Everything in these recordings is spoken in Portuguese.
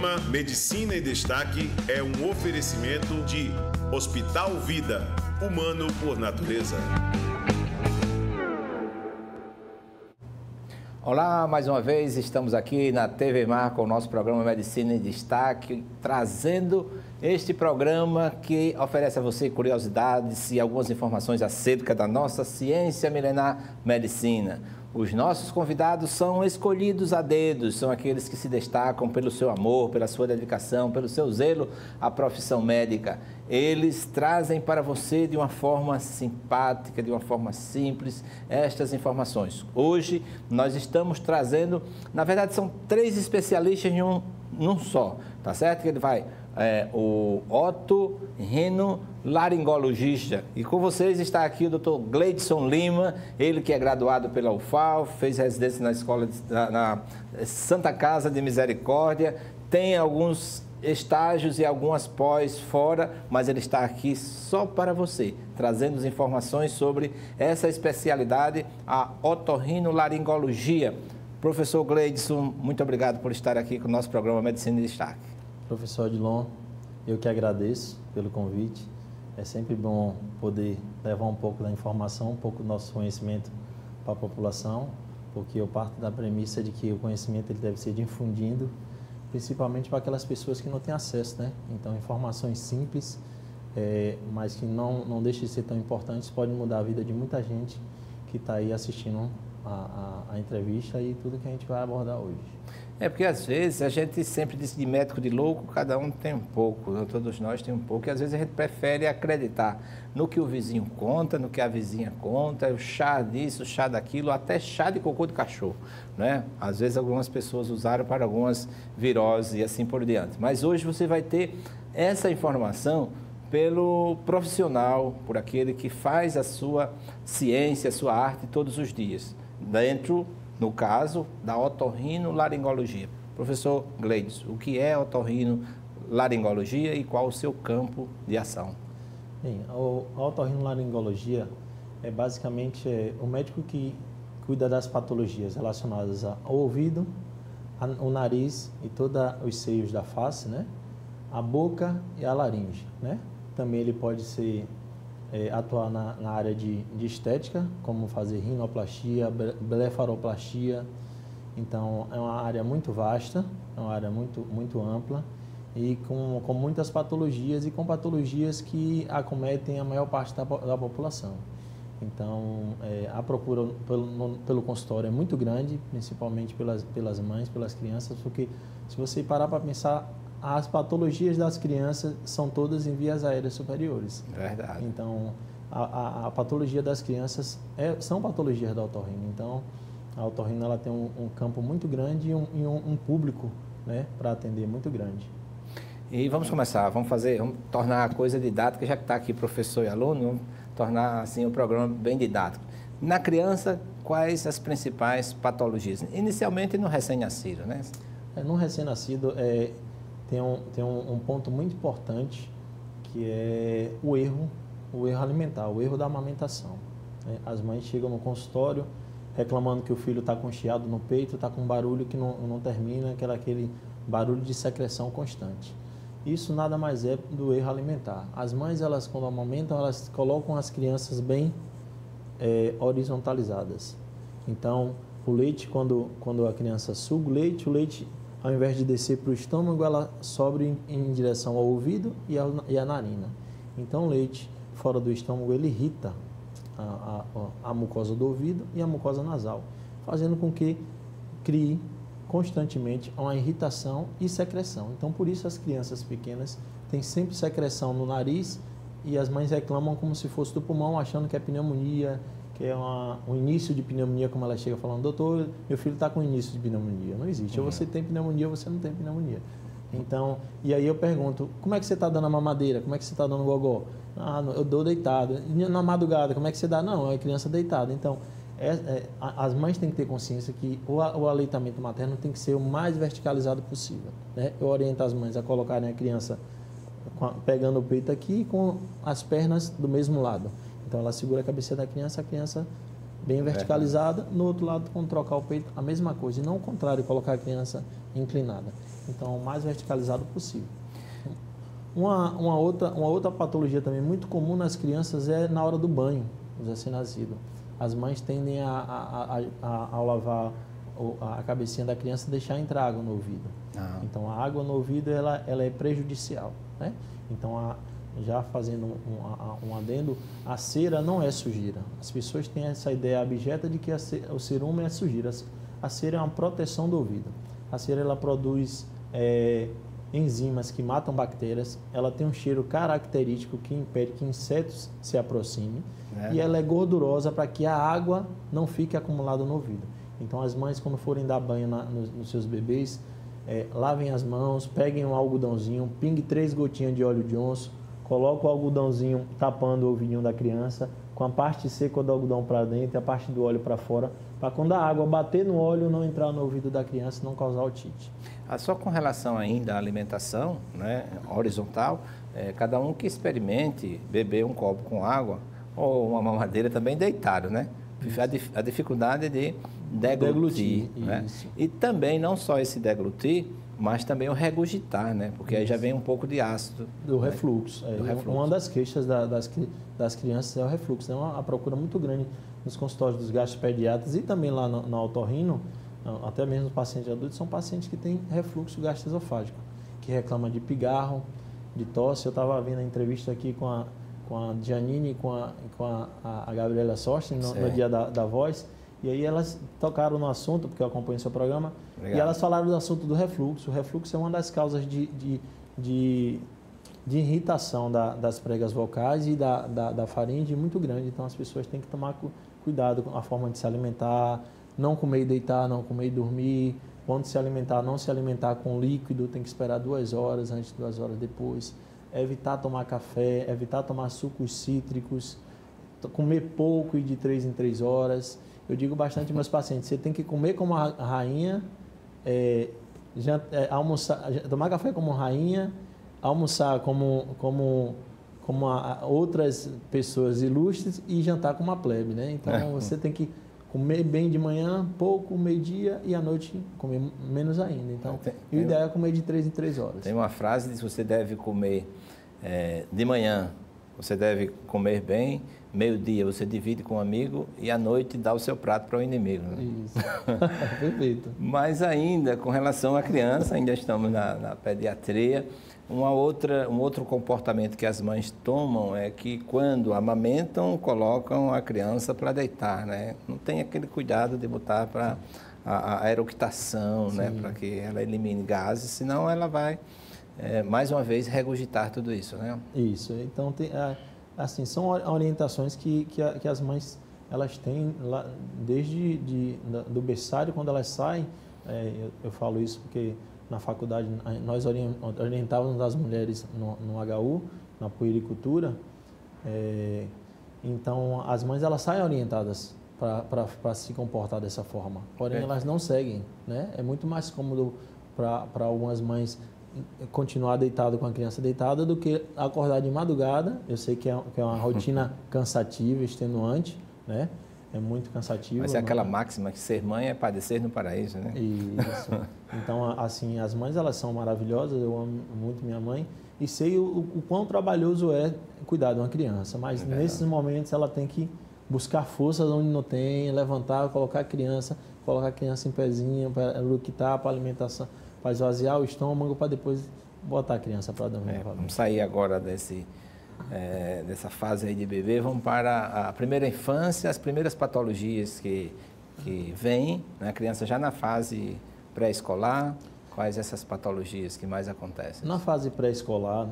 programa Medicina em Destaque é um oferecimento de Hospital Vida, humano por natureza. Olá, mais uma vez estamos aqui na TV Mar com o nosso programa Medicina em Destaque, trazendo este programa que oferece a você curiosidades e algumas informações acerca da nossa ciência milenar medicina. Os nossos convidados são escolhidos a dedos, são aqueles que se destacam pelo seu amor, pela sua dedicação, pelo seu zelo à profissão médica. Eles trazem para você de uma forma simpática, de uma forma simples, estas informações. Hoje nós estamos trazendo, na verdade são 3 especialistas em um só, tá certo? Que ele vai, o otorrinolaringologista. E com vocês está aqui o Dr. Gleidson Lima, ele que é graduado pela UFAL, fez residência na escola na Santa Casa de Misericórdia, tem alguns estágios e algumas pós fora, mas ele está aqui só para você, trazendo as informações sobre essa especialidade, a otorrinolaringologia. Professor Gleidson, muito obrigado por estar aqui com o nosso programa Medicina em Destaque. Professor Odilon, eu que agradeço pelo convite. É sempre bom poder levar um pouco da informação, um pouco do nosso conhecimento para a população, porque eu parto da premissa de que o conhecimento ele deve ser difundido, principalmente para aquelas pessoas que não têm acesso, né? Então, informações simples, mas que não deixam de ser tão importantes, podem mudar a vida de muita gente que está aí assistindo a entrevista e tudo que a gente vai abordar hoje. Porque às vezes a gente sempre diz de médico de louco, cada um tem um pouco, todos nós temos um pouco, e às vezes a gente prefere acreditar no que o vizinho conta, no que a vizinha conta, o chá disso, o chá daquilo, até chá de cocô de cachorro, né? Às vezes algumas pessoas usaram para algumas viroses e assim por diante. Mas hoje você vai ter essa informação pelo profissional, por aquele que faz a sua ciência, a sua arte todos os dias, dentro, no caso, da otorrinolaringologia. Professor Gleidson, o que é otorrinolaringologia e qual o seu campo de ação? Bem, a otorrinolaringologia é basicamente o médico que cuida das patologias relacionadas ao ouvido, o nariz e todos os seios da face, né? A boca e a laringe, né? Também ele pode atuar na área de estética, como fazer rinoplastia, blefaroplastia. Então, é uma área muito vasta, é uma área muito ampla e com muitas patologias e com patologias que acometem a maior parte da população. Então, a procura pelo consultório é muito grande, principalmente pelas mães, pelas crianças, porque se você parar para pensar, as patologias das crianças são todas em vias aéreas superiores. Verdade. Então, a patologia das crianças são patologias da otorrino. Então, a otorrino ela tem um campo muito grande e um público, né, para atender muito grande. E vamos começar, vamos tornar a coisa didática, já que está aqui professor e aluno, vamos tornar assim o programa bem didático. Na criança, quais as principais patologias? Inicialmente no recém-nascido, né? No recém-nascido, tem um ponto muito importante, que é o erro alimentar, o erro da amamentação. As mães chegam no consultório reclamando que o filho está com chiado no peito, está com um barulho que não termina, aquele barulho de secreção constante. Isso nada mais é do erro alimentar. As mães, quando amamentam, elas colocam as crianças bem horizontalizadas. Então, o leite, quando a criança suga o leite, ao invés de descer para o estômago, ela sobe em direção ao ouvido e à narina. Então, o leite fora do estômago, ele irrita a mucosa do ouvido e a mucosa nasal, fazendo com que crie constantemente uma irritação e secreção. Então, por isso, as crianças pequenas têm sempre secreção no nariz e as mães reclamam como se fosse do pulmão, achando que é pneumonia, que é um início de pneumonia, como ela chega falando, doutor, meu filho está com início de pneumonia. Não existe. Ou você tem pneumonia ou você não tem pneumonia. Então, e aí eu pergunto, como é que você está dando a mamadeira? Como é que você está dando o gogó? Eu dou deitado. E na madrugada, como é que você dá? Não, é criança deitada. Então, as mães têm que ter consciência que o aleitamento materno tem que ser o mais verticalizado possível, né? Eu oriento as mães a colocarem a criança pegando o peito aqui com as pernas do mesmo lado. Então, ela segura a cabeça da criança bem verticalizada. No outro lado, quando trocar o peito, a mesma coisa. E não o contrário, colocar a criança inclinada. Então, o mais verticalizado possível. Uma outra patologia também muito comum nas crianças é na hora do banho, dos recém-nascidos. As mães tendem ao lavar a cabecinha da criança, deixar entrar água no ouvido. Então, a água no ouvido ela é prejudicial, né? Então, já fazendo um adendo, a cera não é sujeira. As pessoas têm essa ideia abjeta de que o cerume é sujeira. A cera é uma proteção do ouvido. A cera ela produz enzimas que matam bactérias, ela tem um cheiro característico que impede que insetos se aproximem e ela é gordurosa para que a água não fique acumulada no ouvido. Então, as mães, quando forem dar banho nos seus bebês, lavem as mãos, peguem um algodãozinho, pingue 3 gotinhas de óleo de onço, coloque o algodãozinho tapando o ouvidinho da criança, com a parte seca do algodão para dentro e a parte do óleo para fora, para quando a água bater no óleo não entrar no ouvido da criança e não causar otite. Só com relação ainda à alimentação, né, horizontal, cada um que experimente beber um copo com água ou uma mamadeira também deitado, né? A dificuldade de deglutir, né? E também não só esse deglutir, mas também o regurgitar, né? Porque aí já vem um pouco de ácido. Do refluxo. Uma das queixas das crianças é o refluxo. Tem uma procura muito grande nos consultórios dos gastropediatras e também lá no otorrino, até mesmo os pacientes adultos, são pacientes que têm refluxo gastroesofágico, que reclamam de pigarro, de tosse. Eu estava vendo a entrevista aqui com a Janine e com a Gabriela Sorsten no dia da voz, e aí elas tocaram no assunto, porque eu acompanho o seu programa, e elas falaram do assunto do refluxo. O refluxo é uma das causas de irritação das pregas vocais e da faringe muito grande, então as pessoas têm que tomar cuidado com a forma de se alimentar, não comer e deitar, não comer e dormir, quando se alimentar, não se alimentar com líquido, tem que esperar 2 horas antes, 2 horas depois, evitar tomar café, evitar tomar sucos cítricos, comer pouco e de 3 em 3 horas. Eu digo bastante aos meus pacientes, você tem que comer como a rainha, almoçar, tomar café como rainha, almoçar como outras pessoas ilustres e jantar como uma plebe, né? Então, você tem que comer bem de manhã, pouco, meio-dia e à noite comer menos ainda. Então, o ideal é comer de 3 em 3 horas. Tem uma frase de que você deve comer de manhã, você deve comer bem, meio-dia você divide com um amigo e à noite dá o seu prato para o inimigo. Né? Isso, perfeito. Mas ainda, com relação à criança, ainda estamos na pediatria, um outro comportamento que as mães tomam é que quando amamentam, colocam a criança para deitar, né? Não tem aquele cuidado de botar para a eructação, né? Para que ela elimine gases, senão ela vai, mais uma vez, regurgitar tudo isso, né? Isso, então assim, são orientações que as mães elas têm lá, desde do berçário, quando elas saem, eu falo isso porque na faculdade nós orientávamos as mulheres no HU, na puericultura, então as mães elas saem orientadas para se comportar dessa forma, porém elas não seguem, né? É muito mais cômodo para algumas mães continuar deitado com a criança deitada do que acordar de madrugada. Eu sei que é uma rotina cansativa, extenuante, né? É muito cansativo. Mas é aquela máxima que ser mãe é padecer no paraíso, né? Isso. Então, assim, as mães, elas são maravilhosas, eu amo muito minha mãe e sei o quão trabalhoso é cuidar de uma criança, mas nesses momentos ela tem que buscar forças onde não tem, levantar, colocar a criança em pezinho, para eructar, para alimentação, para esvaziar o estômago, para depois botar a criança para dormir. Vamos sair agora dessa fase aí de bebê, vamos para a primeira infância, as primeiras patologias que vêm, né? A criança já na fase pré-escolar, quais essas patologias que mais acontecem? Na fase pré-escolar,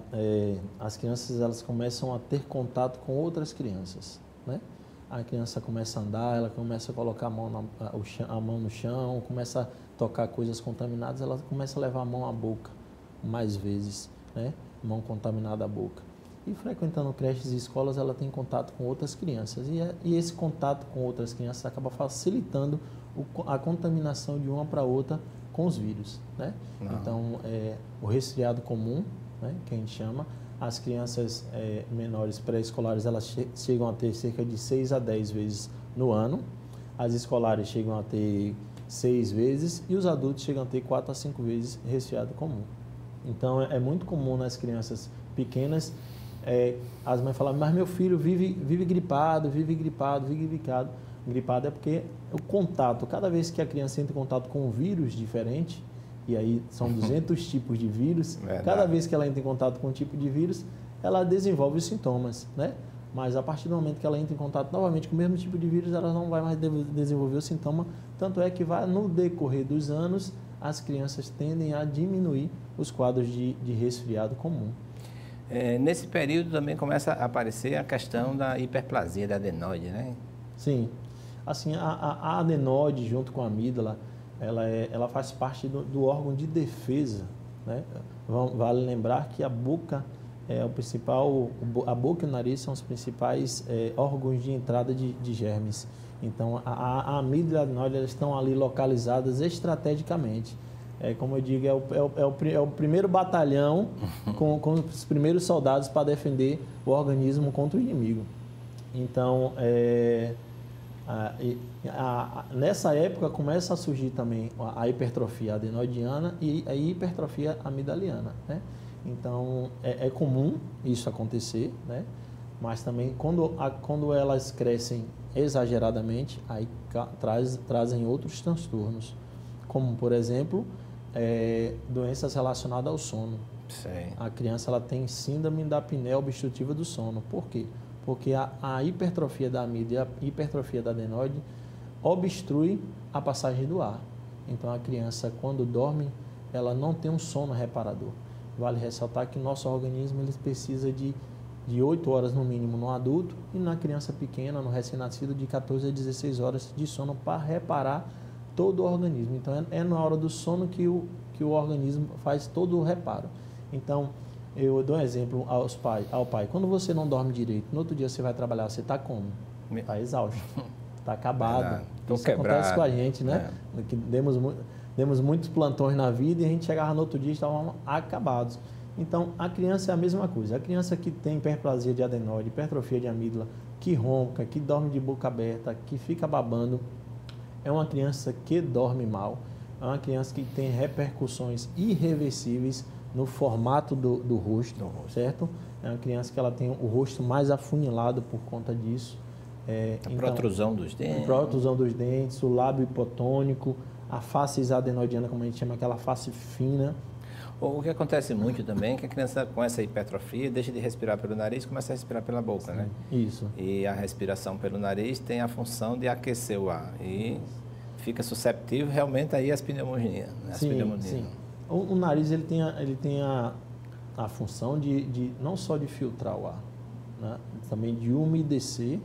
as crianças elas começam a ter contato com outras crianças, né? A criança começa a andar, ela começa a colocar a mão no chão, começa a tocar coisas contaminadas, ela começa a levar a mão à boca mais vezes, né? Mão contaminada à boca. E frequentando creches e escolas, ela tem contato com outras crianças. E esse contato com outras crianças acaba facilitando a contaminação de uma para outra com os vírus, né? Então, o resfriado comum, né, que a gente chama, as crianças menores pré-escolares, elas chegam a ter cerca de 6 a 10 vezes no ano. As escolares chegam a ter 6 vezes e os adultos chegam a ter 4 a 5 vezes resfriado comum. Então, é muito comum nas crianças pequenas, as mães falam, mas meu filho vive gripado. Gripado é porque o contato, cada vez que a criança entra em contato com um vírus diferente, e aí são 200 tipos de vírus, cada vez que ela entra em contato com um tipo de vírus, ela desenvolve os sintomas, né? Mas a partir do momento que ela entra em contato novamente com o mesmo tipo de vírus, ela não vai mais desenvolver o sintoma, tanto é que no decorrer dos anos, as crianças tendem a diminuir os quadros de resfriado comum. Nesse período também começa a aparecer a questão da hiperplasia da adenoide, né? Sim. Assim, a adenoide, junto com a amígdala, ela faz parte do órgão de defesa, né? Vale lembrar que a boca é o principal, a boca e o nariz são os principais órgãos de entrada de germes. Então, a amígdala e a adenoide, elas estão ali localizadas estrategicamente. Como eu digo, é o primeiro batalhão com os primeiros soldados para defender o organismo contra o inimigo. Então, nessa época começa a surgir também a hipertrofia adenoidiana e a hipertrofia amigdaliana, né? Então, é comum isso acontecer, né? Mas também quando elas crescem exageradamente, aí trazem outros transtornos, como, por exemplo, doenças relacionadas ao sono. Sim. A criança ela tem síndrome da apneia obstrutiva do sono. Por quê? Porque a hipertrofia da amígdala e a hipertrofia da adenoide obstrui a passagem do ar. Então, a criança, quando dorme, ela não tem um sono reparador. Vale ressaltar que o nosso organismo ele precisa de 8 horas no mínimo no adulto e na criança pequena, no recém-nascido, de 14 a 16 horas de sono para reparar todo o organismo. Então, é na hora do sono que o organismo faz todo o reparo. Então, eu dou um exemplo ao pai. Quando você não dorme direito, no outro dia você vai trabalhar, você está como? Está exausto, está acabado. Isso acontece com a gente, né? Que demos muitos plantões na vida e a gente chegava no outro dia e estávamos acabados. Então, a criança é a mesma coisa. A criança que tem hiperplasia de adenoide, hipertrofia de amígdala, que ronca, que dorme de boca aberta, que fica babando, é uma criança que dorme mal, é uma criança que tem repercussões irreversíveis no formato do rosto, certo? É uma criança que ela tem o rosto mais afunilado por conta disso. Protrusão dos dentes. Protrusão dos dentes, o lábio hipotônico, a face adenoidiana, como a gente chama, aquela face fina. O que acontece muito também é que a criança com essa hipertrofia deixa de respirar pelo nariz e começa a respirar pela boca, né? Isso. E a respiração pelo nariz tem a função de aquecer o ar e fica susceptível realmente aí às pneumonias. Sim. O nariz ele tem a função de não só de filtrar o ar, né? Também de umedecer,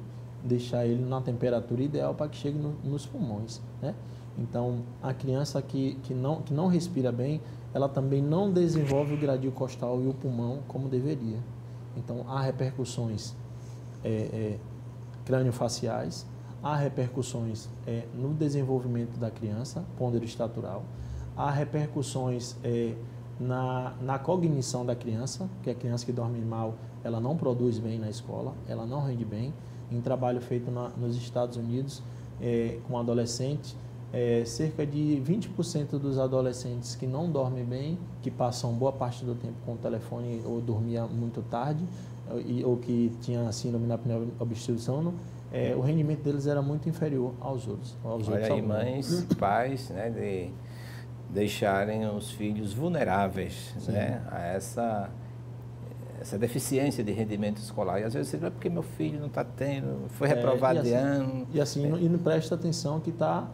deixar ele na temperatura ideal para que chegue nos pulmões, né? Então, a criança que não respira bem, ela também não desenvolve o gradil costal e o pulmão como deveria. Então, há repercussões crâniofaciais, há repercussões no desenvolvimento da criança, ponderoestatural, há repercussões na cognição da criança, que a criança que dorme mal, ela não produz bem na escola, ela não rende bem. Em trabalho feito nos Estados Unidos com adolescentes, cerca de 20% dos adolescentes que não dormem bem, que passam boa parte do tempo com o telefone ou dormia muito tarde, ou que tinha síndrome da apneia obstrutiva do sono, o rendimento deles era muito inferior aos outros. Olha aí, mães, pais, né, de deixarem os filhos vulneráveis, né, a essa deficiência de rendimento escolar. E às vezes você vê porque meu filho não está tendo, foi reprovado de ano. E não presta atenção que está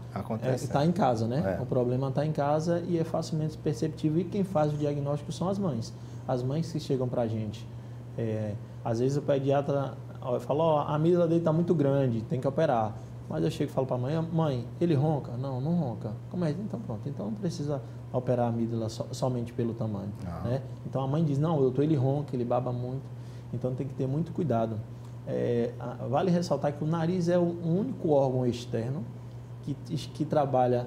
em casa, né? O problema está em casa e é facilmente perceptível. E quem faz o diagnóstico são as mães. As mães que chegam para a gente. Às vezes o pediatra fala, a amígdala dele está muito grande, tem que operar. Mas eu chego e falo para a mãe, mãe, ele ronca? Não ronca. Como é? Então pronto, então não precisa operar a amígdala somente pelo tamanho. Né? Então a mãe diz, não, doutor, ele ronca, ele baba muito, então tem que ter muito cuidado. Vale ressaltar que o nariz é o único órgão externo que trabalha,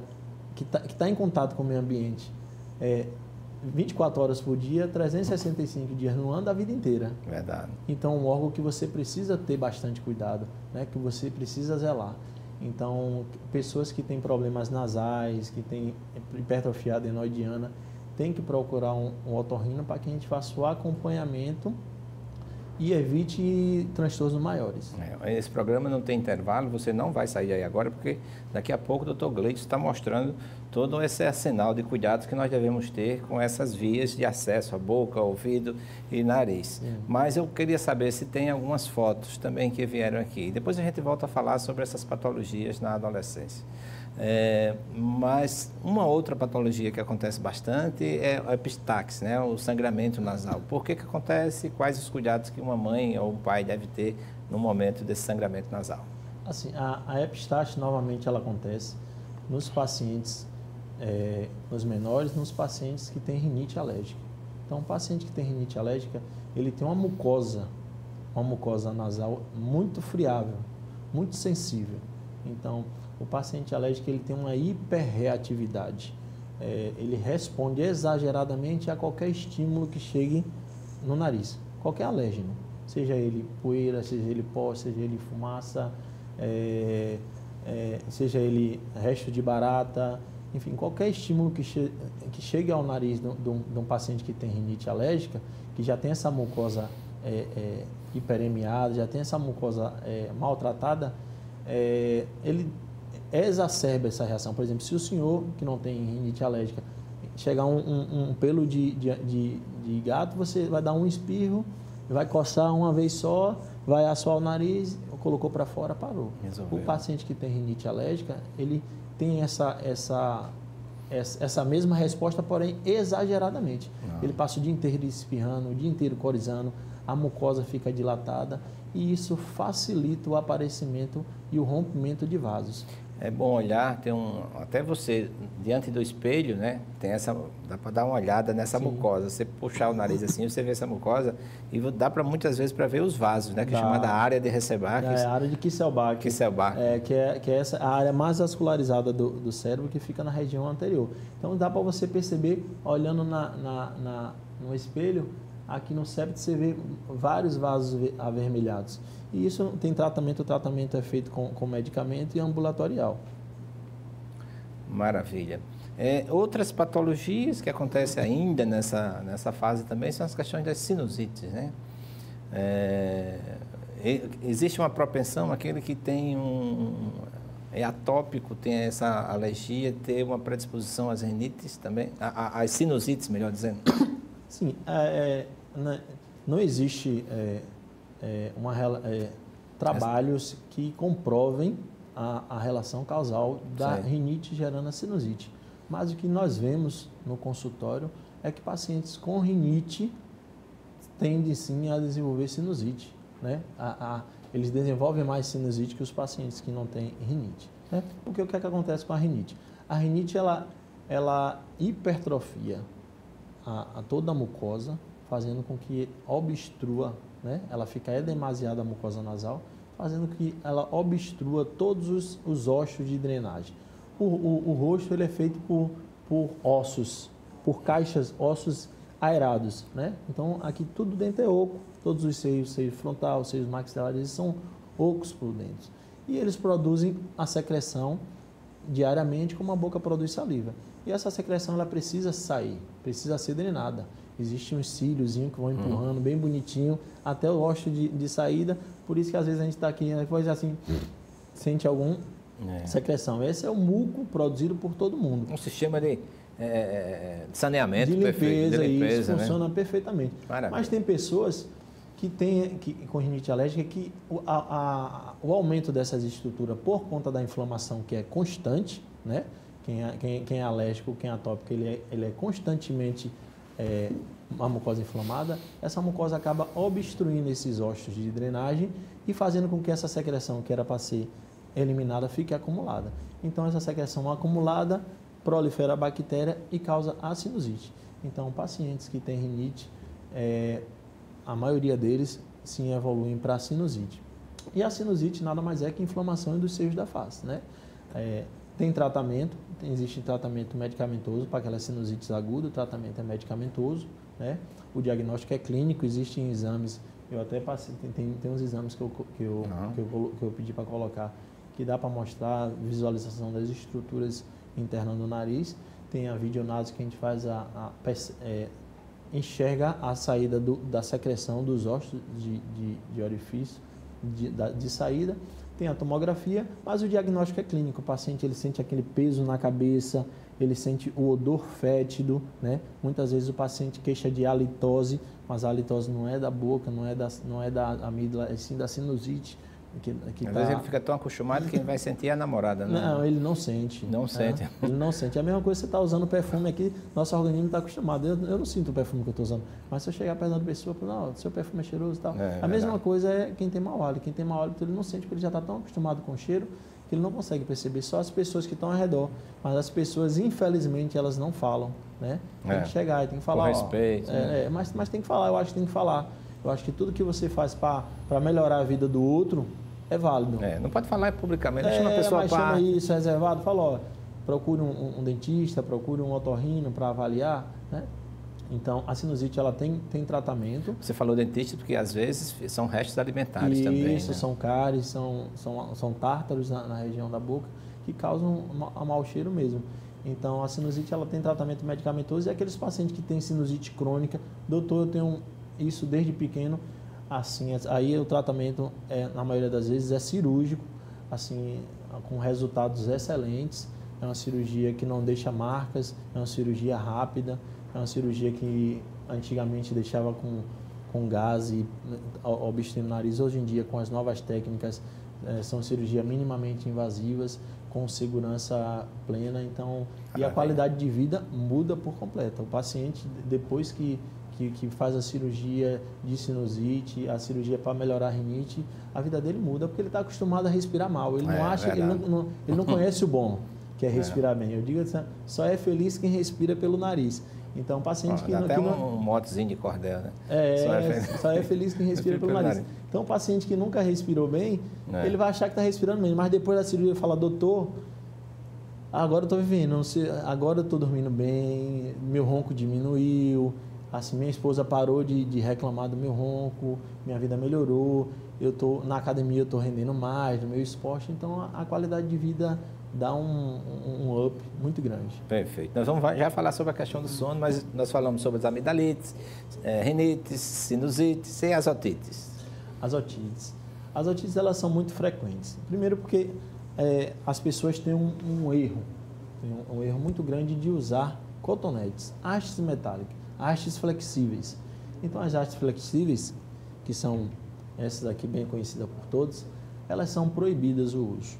que está em contato com o meio ambiente 24 horas por dia, 365 dias no ano, da vida inteira. Verdade. Então é um órgão que você precisa ter bastante cuidado, né? Que você precisa zelar. Então, pessoas que têm problemas nasais, que têm hipertrofia adenoidiana, tem que procurar um otorrino para que a gente faça o acompanhamento e evite transtornos maiores. Esse programa não tem intervalo, você não vai sair aí agora, porque daqui a pouco o Dr. Gleidson está mostrando todo esse arsenal de cuidados que nós devemos ter com essas vias de acesso à boca, ouvido e nariz. Mas eu queria saber se tem algumas fotos também que vieram aqui. Depois a gente volta a falar sobre essas patologias na adolescência. Mas uma outra patologia que acontece bastante é a epistaxe, né? O sangramento nasal. Por que acontece? Quais os cuidados que uma mãe ou um pai deve ter no momento desse sangramento nasal? Assim, a epistaxe, novamente, ela acontece nos pacientes, nos menores, nos pacientes que têm rinite alérgica. Então, o paciente que tem rinite alérgica, ele tem uma mucosa nasal muito friável, muito sensível. Então, o paciente alérgico ele tem uma hiperreatividade. Ele responde exageradamente a qualquer estímulo que chegue no nariz, qualquer alérgeno, seja ele poeira, seja ele pó, seja ele fumaça, seja ele resto de barata, enfim, qualquer estímulo que chegue ao nariz de um paciente que tem rinite alérgica, que já tem essa mucosa hiperemiada, já tem essa mucosa maltratada, ele exacerba essa reação. Por exemplo, se o senhor que não tem rinite alérgica chegar um pelo de gato, você vai dar um espirro, vai coçar uma vez só, vai assoar o nariz, colocou para fora, parou. Resolveu. O paciente que tem rinite alérgica, ele tem essa mesma resposta, porém exageradamente. Ele passa o dia inteiro espirrando, o dia inteiro corizando, a mucosa fica dilatada e isso facilita o aparecimento e o rompimento de vasos. É bom olhar, até você, diante do espelho, né, dá para dar uma olhada nessa mucosa. Você puxar o nariz assim, você vê essa mucosa e dá para muitas vezes para ver os vasos, né, que é chamada área de Recebach. A área de Kisselbach. Que é essa a área mais vascularizada do cérebro que fica na região anterior. Então dá para você perceber, olhando no espelho, aqui no septo você vê vários vasos avermelhados. E isso tem tratamento, o tratamento é feito com medicamento e ambulatorial. Maravilha. Outras patologias que acontecem ainda nessa fase também são as questões das sinusites, né? Existe uma propensão, aquele que tem é atópico, tem essa alergia, ter uma predisposição às rinites também, às sinusites, melhor dizendo? Sim, não existe trabalhos que comprovem a relação causal da rinite gerando a sinusite. Mas o que nós vemos no consultório é que pacientes com rinite tendem sim a desenvolver sinusite, né? Eles desenvolvem mais sinusite que os pacientes que não têm rinite, né? Porque o que é que acontece com a rinite? A rinite, ela hipertrofia a toda a mucosa, fazendo com que obstrua, né? Ela fica edemasiada a mucosa nasal, fazendo que ela obstrua todos os ossos de drenagem. O rosto ele é feito por ossos, por ossos aerados, né? Então, aqui tudo dentro é oco, todos os seios, seio frontal, seios maxilares, são ocos por dentro. E eles produzem a secreção diariamente, como a boca produz saliva. E essa secreção ela precisa sair, precisa ser drenada. Existem uns cíliozinhos que vão empurrando bem bonitinho até o rosto de saída. Por isso que às vezes a gente está aqui, depois assim, sente alguma secreção. Esse é o muco produzido por todo mundo. Um sistema de saneamento de limpeza, perfeito. De limpeza, isso funciona perfeitamente. Maravilha. Mas tem pessoas que com rinite alérgica que o aumento dessas estruturas por conta da inflamação que é constante, né? Quem é alérgico, quem é atópico, ele é constantemente uma mucosa inflamada, essa mucosa acaba obstruindo esses ossos de drenagem e fazendo com que essa secreção que era para ser eliminada fique acumulada. Então, essa secreção acumulada prolifera a bactéria e causa a sinusite. Então, pacientes que têm rinite, a maioria deles sim evoluem para a sinusite. E a sinusite nada mais é que inflamação dos seios da face, né? Tem tratamento, existe tratamento medicamentoso para aquelas sinusites agudas, o tratamento é medicamentoso, né? O diagnóstico é clínico, existem exames, eu até passei, tem uns exames que eu pedi para colocar, que dá para mostrar visualização das estruturas internas do nariz. Tem a videonase que a gente faz enxerga a saída da secreção dos ossos de orifício de saída. Tem a tomografia, mas o diagnóstico é clínico. O paciente ele sente aquele peso na cabeça, ele sente o odor fétido, né? Muitas vezes o paciente queixa de halitose, mas a halitose não é da boca, não é da amígdala, é sim da sinusite. Às vezes ele fica tão acostumado que ele vai sentir a namorada, né? Não, ele não sente. Não sente. Ele não sente. É a mesma coisa que você está usando perfume aqui, nosso organismo está acostumado. Eu não sinto o perfume que eu estou usando. Mas se eu chegar perto da pessoa, não, seu perfume é cheiroso e tal. A mesma coisa é quem tem mau hálito. Quem tem mau hálito, ele não sente, porque ele já está tão acostumado com o cheiro que ele não consegue perceber. Só as pessoas que estão ao redor. Mas as pessoas, infelizmente, elas não falam, né? Tem que chegar e tem que falar. Com respeito. Mas tem que falar, eu acho que tem que falar. Eu acho que tudo que você faz para melhorar a vida do outro é válido. Não pode falar publicamente, deixa uma pessoa mas chama isso, reservado, fala, ó, procure um dentista, procure um otorrino para avaliar, né? Então, a sinusite, ela tem tratamento. Você falou dentista porque, às vezes, são restos alimentares também, Isso, né? são cáries, são tártaros na região da boca que causam mau cheiro mesmo. Então, a sinusite, ela tem tratamento medicamentoso e aqueles pacientes que têm sinusite crônica, doutor, eu tenho isso desde pequeno, assim, aí o tratamento, na maioria das vezes, é cirúrgico, assim, com resultados excelentes. É uma cirurgia que não deixa marcas, é uma cirurgia rápida, é uma cirurgia que antigamente deixava com gás e obstruindo o nariz. Hoje em dia, com as novas técnicas, são cirurgias minimamente invasivas, com segurança plena. Então, e a qualidade de vida muda por completo. O paciente, depois que faz a cirurgia de sinusite, a cirurgia para melhorar a rinite, a vida dele muda porque ele está acostumado a respirar mal. Ele não acha, ele não conhece o bom, que é respirar bem. Eu digo assim, só é feliz quem respira pelo nariz. Então, paciente que não... Até um motezinho de cordel, né? Só é feliz quem respira pelo nariz. Então, o paciente que nunca respirou bem, ele vai achar que está respirando bem, mas depois da cirurgia ele fala, doutor, agora eu estou vivendo, agora eu estou dormindo bem, meu ronco diminuiu, assim, minha esposa parou de reclamar do meu ronco, minha vida melhorou, na academia eu estou rendendo mais, no meu esporte, então a qualidade de vida dá um up muito grande. Perfeito. Nós vamos já falar sobre a questão do sono, mas nós falamos sobre as amidalites, rinites, sinusites e as otites. As otites, elas são muito frequentes. Primeiro porque as pessoas têm um erro muito grande de usar cotonetes, hastes metálicas, hastes flexíveis. Então, as hastes flexíveis, que são essas aqui bem conhecidas por todos, elas são proibidas o uso.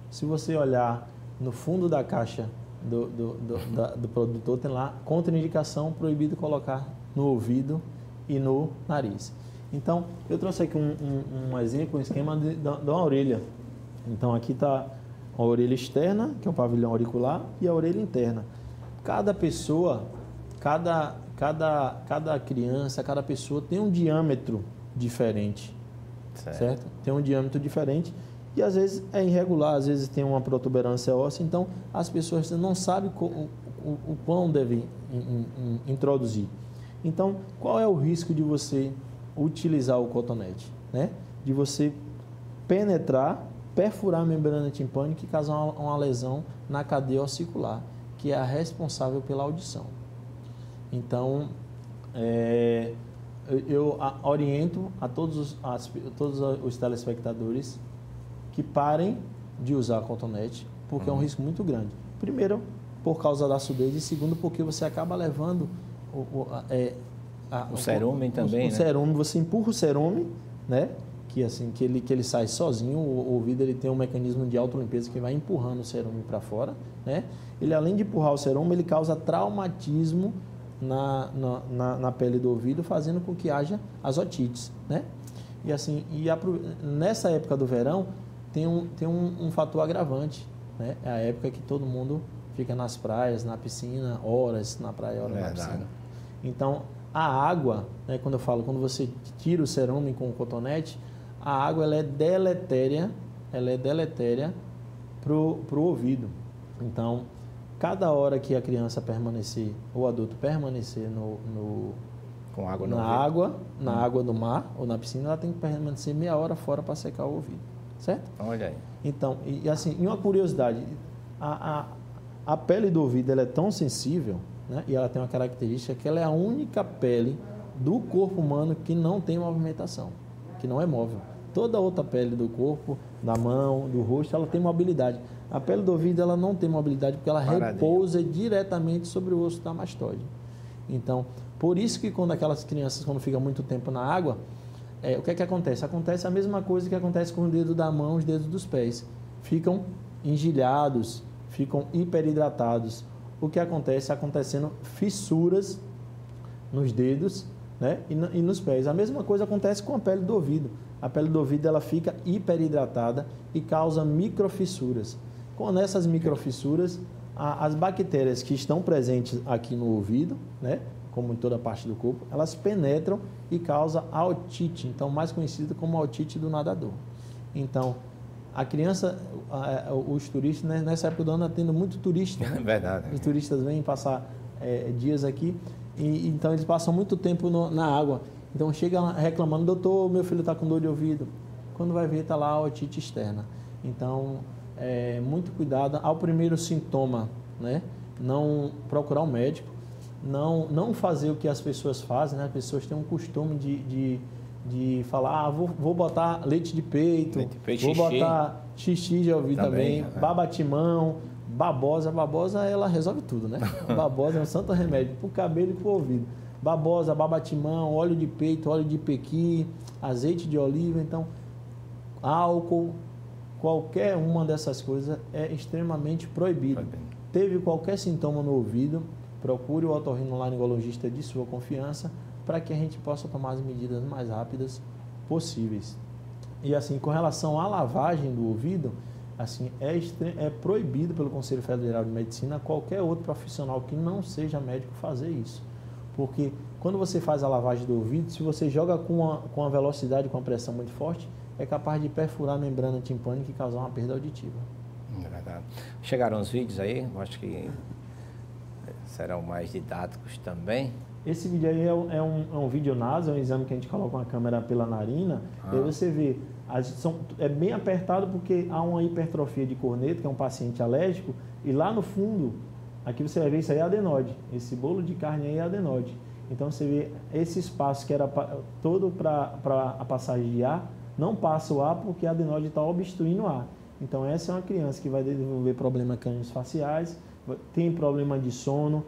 Se você olhar no fundo da caixa do produtor, tem lá contraindicação, proibido colocar no ouvido e no nariz. Então, eu trouxe aqui um exemplo, um esquema de uma orelha. Então, aqui está a orelha externa, que é o pavilhão auricular, e a orelha interna. Cada pessoa, cada criança, cada pessoa tem um diâmetro diferente, certo? Tem um diâmetro diferente e às vezes é irregular, às vezes tem uma protuberância óssea, então as pessoas não sabem o quão devem introduzir. Então, qual é o risco de você utilizar o cotonete, né? De você penetrar, perfurar a membrana timpânica e causar uma lesão na cadeia ossicular, que é a responsável pela audição. Então, eu oriento a todos os telespectadores que parem de usar cotonete, porque é um risco muito grande. Primeiro, por causa da acidez, e segundo, porque você acaba levando o cerume também, o cerume, você empurra o cerume, né? Que ele sai sozinho, o ouvido ele tem um mecanismo de autolimpeza que vai empurrando o cerume para fora, né? Ele, além de empurrar o cerume, ele causa traumatismo na pele do ouvido, fazendo com que haja as otites, né? E assim, nessa época do verão, tem um fator agravante, né? É a época que todo mundo fica nas praias, na piscina, horas na praia, horas na piscina. Então, a água, né, quando você tira o cerume com o cotonete, a água ela é deletéria pro ouvido. Então, cada hora que a criança permanecer, ou o adulto permanecer na água do mar ou na piscina, ela tem que permanecer meia hora fora para secar o ouvido. certo? Olha aí. Então, e assim, e uma curiosidade, a pele do ouvido ela é tão sensível, né? E ela tem uma característica que ela é a única pele do corpo humano que não tem movimentação, que não é móvel. Toda outra pele do corpo, da mão, do rosto, ela tem mobilidade. A pele do ouvido ela não tem mobilidade porque ela repousa diretamente sobre o osso da mastoide. Então, por isso que quando aquelas crianças, quando ficam muito tempo na água, o que é que acontece? Acontece a mesma coisa que acontece com o dedo da mão, os dedos dos pés. Ficam engelhados, ficam hiperidratados. O que acontece? Acontecendo fissuras nos dedos, né? e nos pés. A mesma coisa acontece com a pele do ouvido. A pele do ouvido ela fica hiperidratada e causa microfissuras. Com essas microfissuras, as bactérias que estão presentes aqui no ouvido, né? Como em toda parte do corpo, elas penetram e causam a otite, então mais conhecida como a otite do nadador. Então, a criança, os turistas, né, nessa época do ano atendem muito turista. Né? Verdade. Os turistas vêm passar dias aqui, então eles passam muito tempo na água. Então chega reclamando, doutor, meu filho está com dor de ouvido. Quando vai ver, está lá a otite externa. Então, muito cuidado. Ao primeiro sintoma, né, não procurar um médico. Não fazer o que as pessoas fazem, né? As pessoas têm um costume de falar, vou botar leite de peito, vou botar xixi de ouvido também, babatimão, babosa. Babosa, ela resolve tudo, né? Babosa é um santo remédio para o cabelo e para o ouvido. Babosa, babatimão, óleo de peito, óleo de pequi, azeite de oliva, então, álcool, qualquer uma dessas coisas é extremamente proibido. Teve qualquer sintoma no ouvido, procure o otorrinolaringologista de sua confiança para que a gente possa tomar as medidas mais rápidas possíveis. E assim, com relação à lavagem do ouvido, assim, é proibido pelo Conselho Federal de Medicina qualquer outro profissional que não seja médico fazer isso. Porque quando você faz a lavagem do ouvido, se você joga com a velocidade, com a pressão muito forte, é capaz de perfurar a membrana timpânica e causar uma perda auditiva. É verdade. Chegaram os vídeos aí, eu acho que serão mais didáticos também. Esse vídeo aí é um vídeo nasal, é um exame que a gente coloca uma câmera pela narina, e aí você vê, é bem apertado porque há uma hipertrofia de corneta, que é um paciente alérgico, e lá no fundo, aqui você vai ver, isso aí é adenoide, esse bolo de carne aí é adenoide. Então você vê esse espaço que era todo para a passagem de ar, não passa o ar porque a adenoide está obstruindo o ar. Então essa é uma criança que vai desenvolver problemas crâniofaciais, tem problema de sono,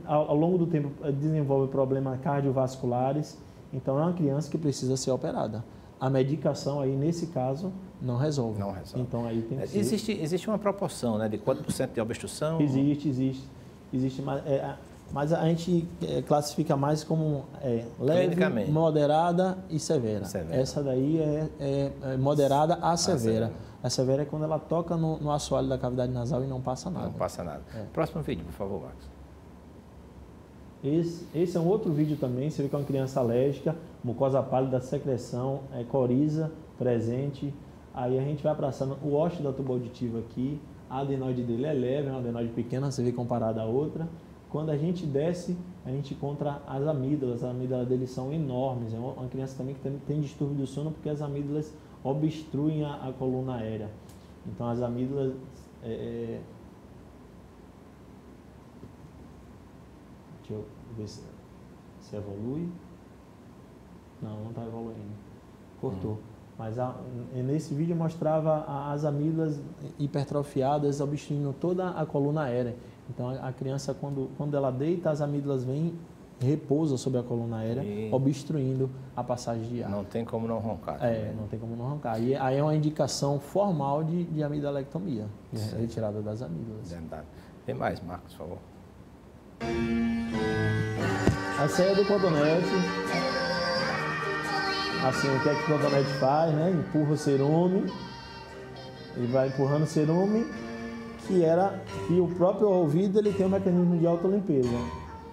ao longo do tempo desenvolve problemas cardiovasculares, então é uma criança que precisa ser operada. A medicação aí, nesse caso, não resolve. Não resolve. Então aí tem que existe uma proporção, né, de quanto por cento de obstrução? Existe, mas a gente classifica mais como leve, moderada e severa. Essa daí é moderada a severa. A severa é quando ela toca no assoalho da cavidade nasal e não passa nada. Não passa nada. Próximo vídeo, por favor, Marcos. Esse é um outro vídeo também, você vê que é uma criança alérgica, mucosa pálida, secreção, coriza presente. Aí a gente vai passando o ósseo da tuba auditiva aqui, a adenoide dele é leve, é uma adenoide pequena, você vê comparada a outra. Quando a gente desce, a gente encontra as amígdalas deles são enormes. É uma criança também que tem distúrbio do sono porque as amígdalas obstruem a coluna aérea. Então as amígdalas... Deixa eu ver se evolui. Não está evoluindo. Cortou. Mas nesse vídeo eu mostrava as amígdalas hipertrofiadas, obstruindo toda a coluna aérea. Então a criança, quando ela deita, as amígdalas vêm, repousa sobre a coluna aérea, obstruindo a passagem de ar. Não tem como não roncar. Não tem como não roncar. E aí é uma indicação formal de amidalectomia, retirada das amígdalas. Verdade. Tem mais, Marcos, por favor. A saia do cotonete. Assim, o que é que o cotonete faz, né? Empurra o cerume, ele vai empurrando o cerume, que o próprio ouvido ele tem um mecanismo de autolimpeza,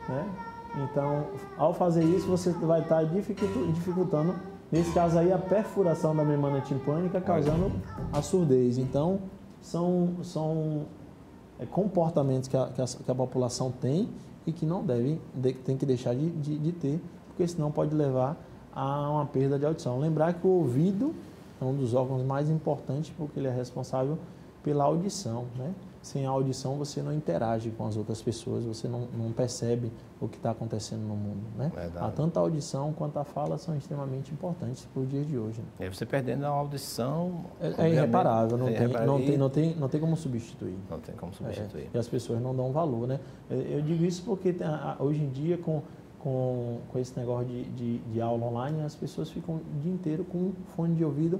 né? Então, ao fazer isso, você vai estar dificultando, nesse caso aí, a perfuração da membrana timpânica, causando a surdez. Então, são comportamentos que a população tem e que não tem que deixar de ter, porque senão pode levar a uma perda de audição. Lembrar que o ouvido um dos órgãos mais importantes porque ele é responsável pela audição, né? Sem a audição você não interage com as outras pessoas, você não percebe o que está acontecendo no mundo, né? Tanto a audição quanto a fala são extremamente importantes para o dia de hoje. Né? E você perdendo a audição... É irreparável, não tem como substituir. Não tem como substituir. E as pessoas não dão valor, né? Eu digo isso porque hoje em dia, com esse negócio de aula online, as pessoas ficam o dia inteiro com um fone de ouvido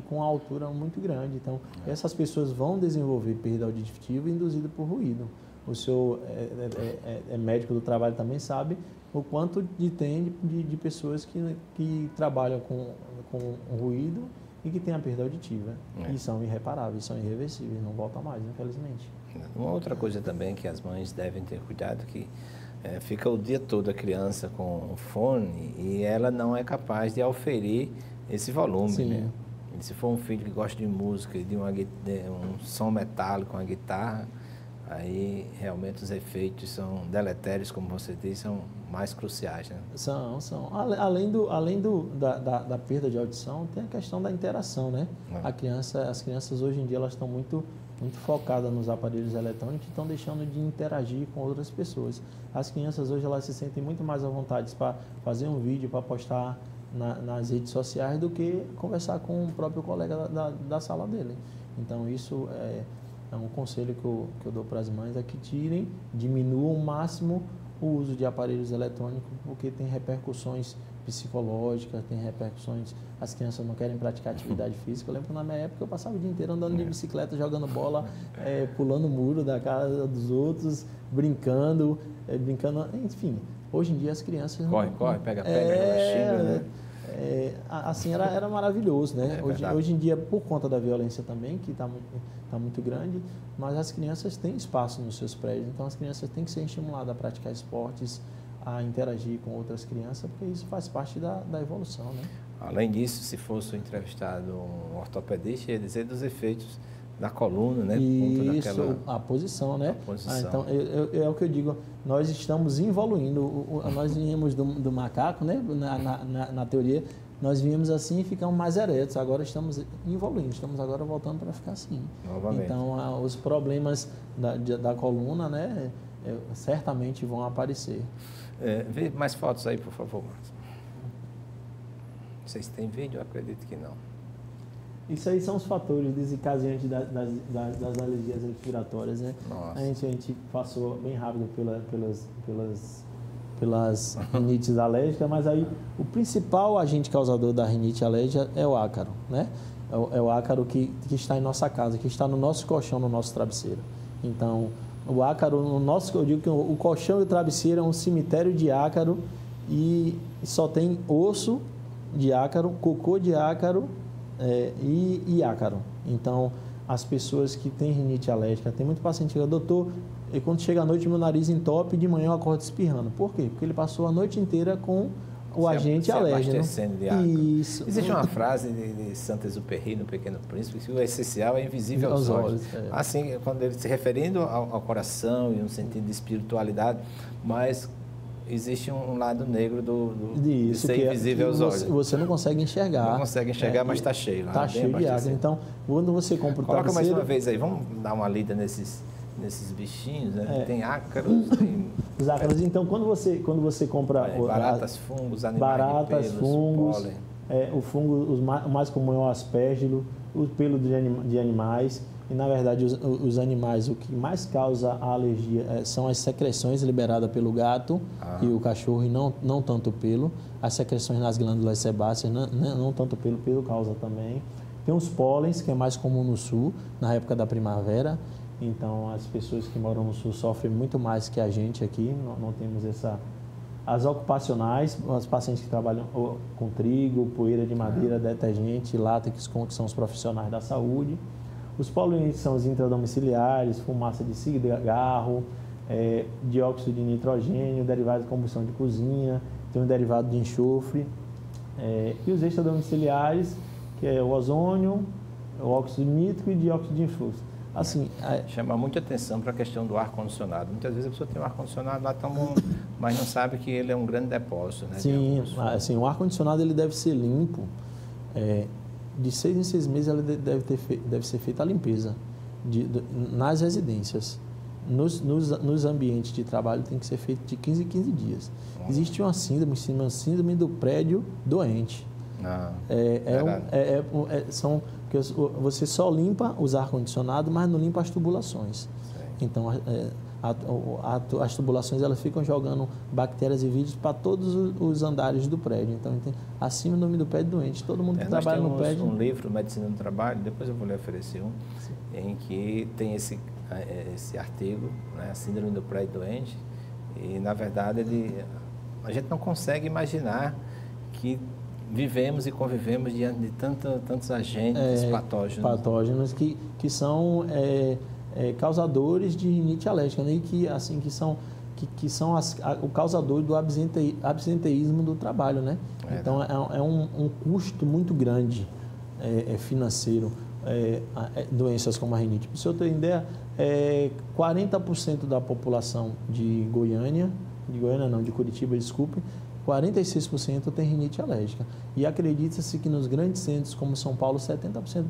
com uma altura muito grande. Então, essas pessoas vão desenvolver perda auditiva induzida por ruído. O senhor médico do trabalho também sabe o quanto tem de pessoas que trabalham com ruído e que têm a perda auditiva. E são irreparáveis, são irreversíveis, não voltam mais, infelizmente. Uma outra coisa também que as mães devem ter cuidado, que fica o dia todo a criança com o fone e ela não é capaz de auferir esse volume, Sim. né? Se for um filho que gosta de música, de um som metálico, uma guitarra, aí realmente os efeitos são deletérios, como você disse, são mais cruciais, né? São. Além da perda de audição, tem a questão da interação, né? As crianças hoje em dia elas estão muito focadas nos aparelhos eletrônicos e estão deixando de interagir com outras pessoas. As crianças hoje elas se sentem muito mais à vontade para fazer um vídeo, para postar nas redes sociais do que conversar com o próprio colega da sala dele. Então, isso é um conselho que eu dou para as mães, é que diminuam ao máximo o uso de aparelhos eletrônicos, porque tem repercussões psicológicas, tem repercussões, as crianças não querem praticar atividade física. Eu lembro que na minha época eu passava o dia inteiro andando de bicicleta, jogando bola, pulando muro da casa dos outros, brincando, enfim. Hoje em dia as crianças... Corre, pega, xinga, né? Assim, era maravilhoso, né? Hoje em dia, por conta da violência também, que está muito grande, mas as crianças têm espaço nos seus prédios, então as crianças têm que ser estimuladas a praticar esportes, a interagir com outras crianças, porque isso faz parte da evolução, né? Além disso, se fosse entrevistado um ortopedista, ia dizer dos efeitos da coluna, né? Isso, a posição, né? Então, é o que eu digo, nós estamos evoluindo. Nós viemos do macaco, né? Na teoria, nós viemos assim e ficamos mais eretos. Agora estamos evoluindo, estamos agora voltando para ficar assim. Novamente. Então, os problemas da coluna, né? Certamente vão aparecer. Vê mais fotos aí, por favor, Marcos. Vocês têm vídeo? Eu acredito que não. Isso aí são os fatores desencadeantes das alergias respiratórias, né? Nossa. A gente passou bem rápido pelas rinites alérgicas, mas aí o principal agente causador da rinite alérgica é o ácaro, né? É o ácaro que está em nossa casa, que está no nosso colchão, no nosso travesseiro. Então, o ácaro, eu digo que o colchão e o travesseiro é um cemitério de ácaro e só tem osso de ácaro, cocô de ácaro, e ácaro. Então, as pessoas que têm rinite alérgica, tem muito paciente que diz, doutor, quando chega à noite meu nariz entope e de manhã eu acordo espirrando. Por quê? Porque ele passou a noite inteira com o agente alérgeno. De ácaro. Isso. Existe uma frase de Saint-Exupéry no Pequeno Príncipe, que o essencial é invisível aos olhos. Assim, quando ele se referindo ao coração e um sentido de espiritualidade, mas existe um lado negro de ser invisível aos olhos. Você não consegue enxergar. Não consegue enxergar, mas está cheio. Está cheio de ácaro. Então, quando você compra o travesseiro... Coloca mais uma vez aí, vamos dar uma lida nesses bichinhos, né? Tem ácaros, tem... Os ácaros, então, quando você compra... baratas, fungos, animais de pelos, fungos, pólen. O fungo, o mais comum é o aspergilo, o pelo de animais. E, na verdade, os animais, o que mais causa a alergia são as secreções liberadas pelo gato e o cachorro, e não tanto o pelo. As secreções nas glândulas sebáceas, não tanto o pelo causa também. Tem os pólens, que é mais comum no sul, na época da primavera. Então, as pessoas que moram no sul sofrem muito mais que a gente aqui. Não temos essa... As ocupacionais, os pacientes que trabalham com trigo, poeira de madeira, detergente, látex, que são os profissionais da saúde. Os poluentes são os intradomiciliares, fumaça de cigarro, dióxido de nitrogênio, derivado de combustão de cozinha, tem um derivado de enxofre. E os extradomiciliares, que é o ozônio, o óxido nítrico e dióxido de influxo. Assim, chama muita atenção para a questão do ar-condicionado. Muitas vezes a pessoa tem um ar-condicionado lá tão bom, mas não sabe que ele é um grande depósito, né? Sim, assim, o ar-condicionado ele deve ser limpo de 6 em 6 meses ela deve ser feita a limpeza nas residências. Nos ambientes de trabalho tem que ser feito de 15 em 15 dias. Existe uma síndrome do prédio doente. Você só limpa os ar-condicionado, mas não limpa as tubulações. Então, as tubulações elas ficam jogando bactérias e vírus para todos os andares do prédio. Então, a síndrome do prédio doente. Todo mundo que trabalha no prédio... um livro, Medicina do Trabalho, depois eu vou lhe oferecer um, sim, em que tem esse artigo, né, a síndrome do prédio doente, e, na verdade, a gente não consegue imaginar que vivemos e convivemos diante de tantos agentes patógenos que são causadores de rinite alérgica, né? Que são o causador do absenteísmo do trabalho, né? Então é um custo muito grande financeiro, doenças como a rinite. Para o senhor ter ideia, 40% da população de Curitiba, desculpe, 46% tem rinite alérgica. E acredita-se que nos grandes centros como São Paulo, 70%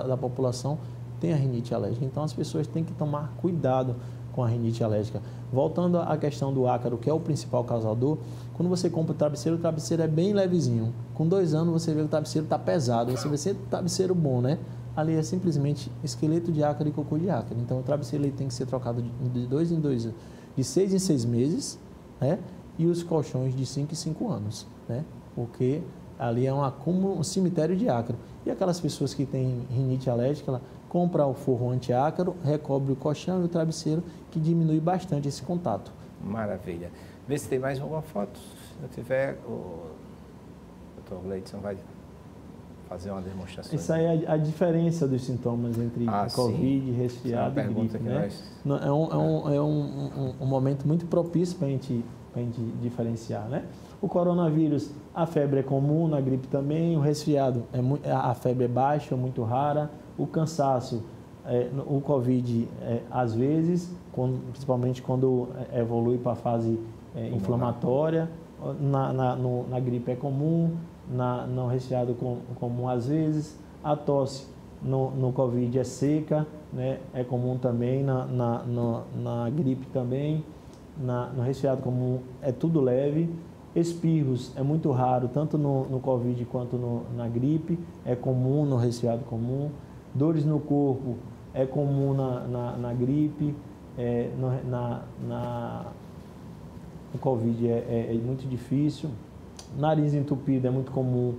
da população tem a rinite alérgica. Então, as pessoas têm que tomar cuidado com a rinite alérgica. Voltando à questão do ácaro, que é o principal causador, quando você compra o travesseiro é bem levezinho. Com 2 anos, você vê que o travesseiro está pesado. Você vê sempre travesseiro bom, né? Ali é simplesmente esqueleto de ácaro e cocô de ácaro. Então, o travesseiro ele tem que ser trocado de 2 em 2, de 6 em 6 meses, né? E os colchões de 5 em 5 anos, né? Porque ali é um cemitério de ácaro. E aquelas pessoas que têm rinite alérgica, ela compra o forro antiácaro, recobre o colchão e o travesseiro, que diminui bastante esse contato. Maravilha. Vê se tem mais alguma foto. Se não tiver, o Dr. Gleidson vai fazer uma demonstração. Isso aí é a diferença dos sintomas entre Covid, resfriado e gripe, né? É um momento muito propício para a gente diferenciar, né? O coronavírus, a febre é comum, na gripe também, o resfriado, a febre é baixa, muito rara, o cansaço, o Covid, às vezes, principalmente quando evolui para a fase inflamatória, na gripe é comum, no resfriado comum às vezes, a tosse no Covid é seca, né? É comum também, na gripe também, no resfriado comum é tudo leve. Espirros é muito raro, tanto no Covid quanto na gripe, é comum no resfriado comum. Dores no corpo é comum na gripe, no Covid é muito difícil. Nariz entupido é muito comum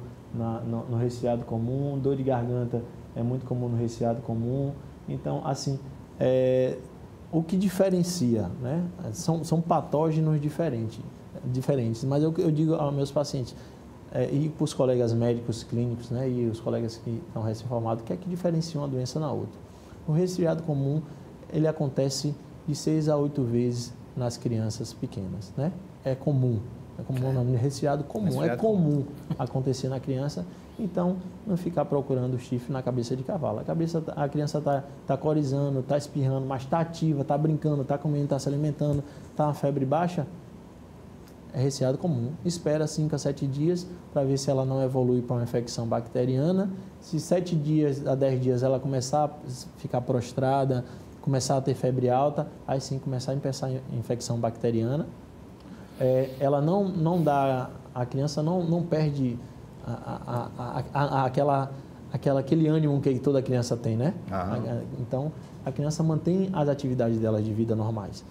no resfriado comum. Dor de garganta é muito comum no resfriado comum. Então, assim, o que diferencia, né? São patógenos diferentes, mas eu digo aos meus pacientes e para os colegas médicos clínicos, né, e os colegas que estão recém-formados, o que é que diferencia uma doença na outra? O resfriado comum, ele acontece de 6 a 8 vezes nas crianças pequenas, né? É comum o nome de resfriado comum, é comum acontecer na criança. Então, não ficar procurando chifre na cabeça de cavalo. A criança está corizando, está espirrando, mas está ativa, está brincando, está comendo, está se alimentando, está uma febre baixa, é resfriado comum. Espera 5 a 7 dias para ver se ela não evolui para uma infecção bacteriana. Se 7 dias a 10 dias ela começar a ficar prostrada, começar a ter febre alta, aí sim começar a infecção bacteriana. Ela não dá, a criança não perde aquele ânimo que toda criança tem, né? Então, a criança mantém as atividades dela de vida normais.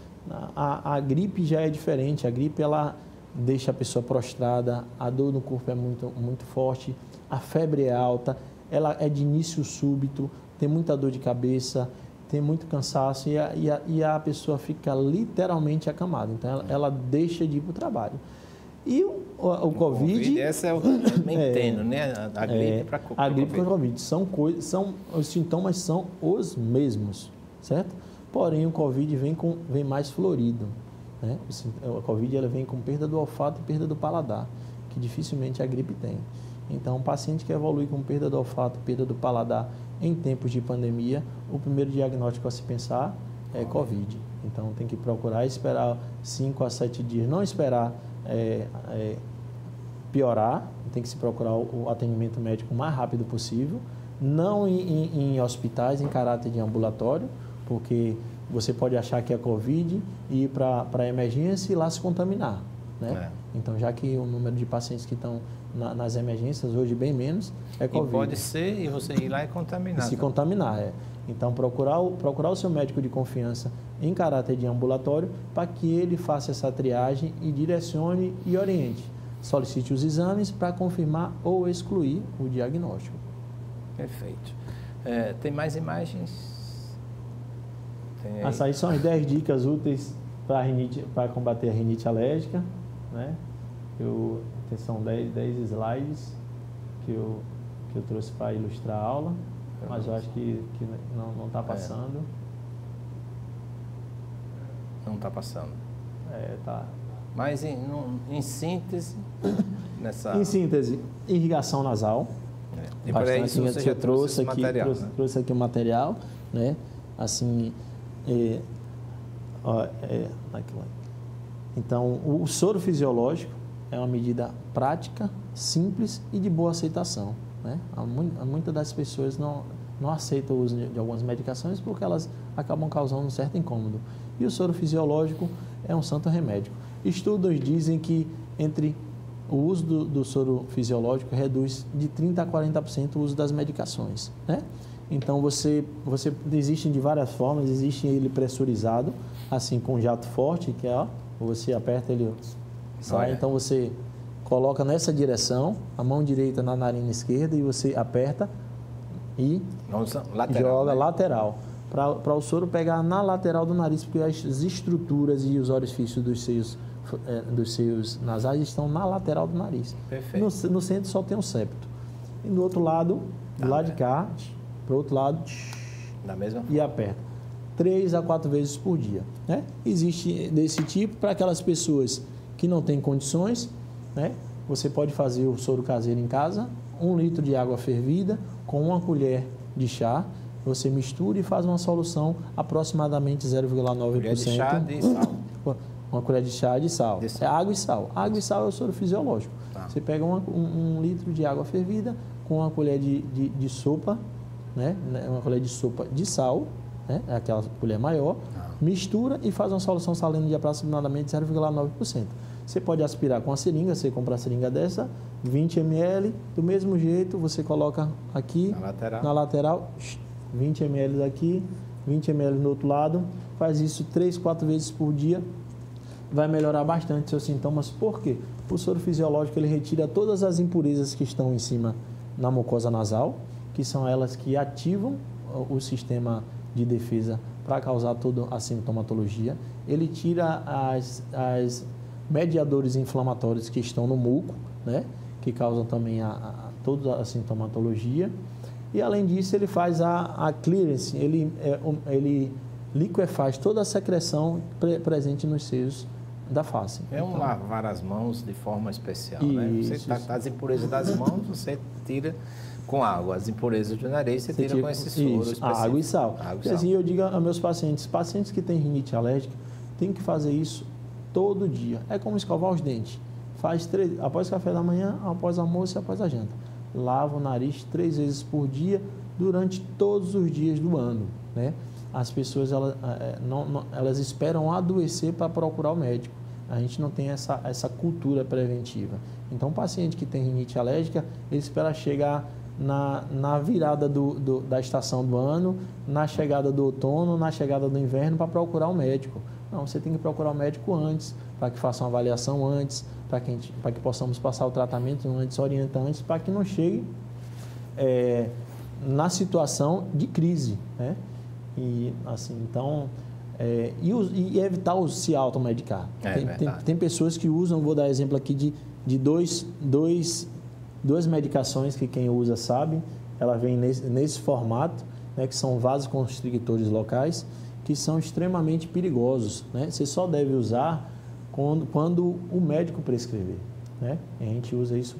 A gripe já é diferente. A gripe, ela deixa a pessoa prostrada, a dor no corpo é muito, muito forte, a febre é alta, ela é de início súbito, tem muita dor de cabeça, tem muito cansaço e a pessoa fica literalmente acamada. Então, ela deixa de ir para o trabalho. E o Covid... Essa eu entendo, né? A gripe para a gripe para o Covid. Os sintomas são os mesmos, certo? Porém, o Covid vem mais florido, né? O Covid ela vem com perda do olfato e perda do paladar, que dificilmente a gripe tem. Então, o paciente que evolui com perda do olfato e perda do paladar em tempos de pandemia, o primeiro diagnóstico a se pensar é Covid. Então, tem que procurar esperar 5 a 7 dias, não esperar piorar, tem que se procurar o atendimento médico o mais rápido possível, não em hospitais em caráter de ambulatório, porque você pode achar que é Covid e ir para a emergência e lá se contaminar, né? Então, já que o número de pacientes que estão nas emergências hoje bem menos, é Covid. E pode ser e você ir lá e contaminar. Se contaminar, Então, procurar o seu médico de confiança em caráter de ambulatório para que ele faça essa triagem e direcione e oriente. Solicite os exames para confirmar ou excluir o diagnóstico. Perfeito. Tem mais imagens? Essas são as 10 dicas úteis para combater a rinite alérgica, né? São 10 slides que eu trouxe para ilustrar a aula, mas eu acho que não está passando. Não está passando. Tá. Mas em síntese, Em síntese, irrigação nasal. E para isso você já trouxe aqui, material. trouxe aqui o material, né? Assim, então, o soro fisiológico é uma medida prática, simples e de boa aceitação, né? Muitas das pessoas não aceitam o uso de algumas medicações porque elas acabam causando um certo incômodo. E o soro fisiológico é um santo remédio. Estudos dizem que o uso do soro fisiológico reduz de 30% a 40% o uso das medicações, né? Então, existem de várias formas, existe ele pressurizado, assim, com jato forte, que você aperta ele, sai. Então, você coloca nessa direção, a mão direita na narina esquerda e você aperta e joga lateral. Para o soro pegar na lateral do nariz, porque as estruturas e os orifícios dos seios nasais estão na lateral do nariz. Perfeito. No centro só tem um septo. E do outro lado, do lado de cá, para o outro lado, da mesma forma. E aperta. 3 a 4 vezes por dia, né? Existe desse tipo para aquelas pessoas que não têm condições, né? Você pode fazer o soro caseiro em casa, 1 litro de água fervida com 1 colher de chá. Você mistura e faz uma solução aproximadamente 0,9%. Colher de chá de sal. Uma colher de chá de sal. É água e sal. Água e sal é o soro fisiológico. Você pega 1 litro de água fervida com 1 colher de sopa, né? Uma colher de sopa de sal, né? É aquela colher maior, mistura e faz uma solução salina de aproximadamente 0,9%. Você pode aspirar com a seringa, você compra a seringa dessa, 20 ml, do mesmo jeito você coloca aqui na lateral 20 ml aqui, 20 ml no outro lado, faz isso 3, 4 vezes por dia, vai melhorar bastante seus sintomas. Por quê? O soro fisiológico ele retira todas as impurezas que estão em cima na mucosa nasal, que são elas que ativam o sistema de defesa para causar toda a sintomatologia. Ele tira as mediadores inflamatórios que estão no muco, né? Que causam também toda a sintomatologia. E, além disso, ele faz a clearance, ele liquefaz toda a secreção presente nos seios da face. Então, lavar as mãos de forma especial, né? As impurezas das mãos, você tira com água. As impurezas do nariz, você tira com esse soro específico. Água e sal. E assim, eu digo a meus pacientes que têm rinite alérgica, tem que fazer isso todo dia. É como escovar os dentes. Faz após o café da manhã, após o almoço e após a janta. Lava o nariz 3 vezes por dia durante todos os dias do ano, né? As pessoas elas esperam adoecer para procurar o médico. A gente não tem essa cultura preventiva. Então, o paciente que tem rinite alérgica, ele espera chegar na virada da estação do ano, na chegada do outono, na chegada do inverno para procurar o médico. Não, você tem que procurar o médico antes, para que faça uma avaliação antes, para que possamos passar o tratamento antes, orientar antes, para que não chegue na situação de crise, né? E assim, então, e evitar se automedicar. Tem pessoas que usam, vou dar exemplo aqui de duas medicações que quem usa sabe, ela vem nesse formato, né, que são vasoconstrictores locais, que são extremamente perigosos, né? Você só deve usar quando o médico prescrever, né? E a gente usa isso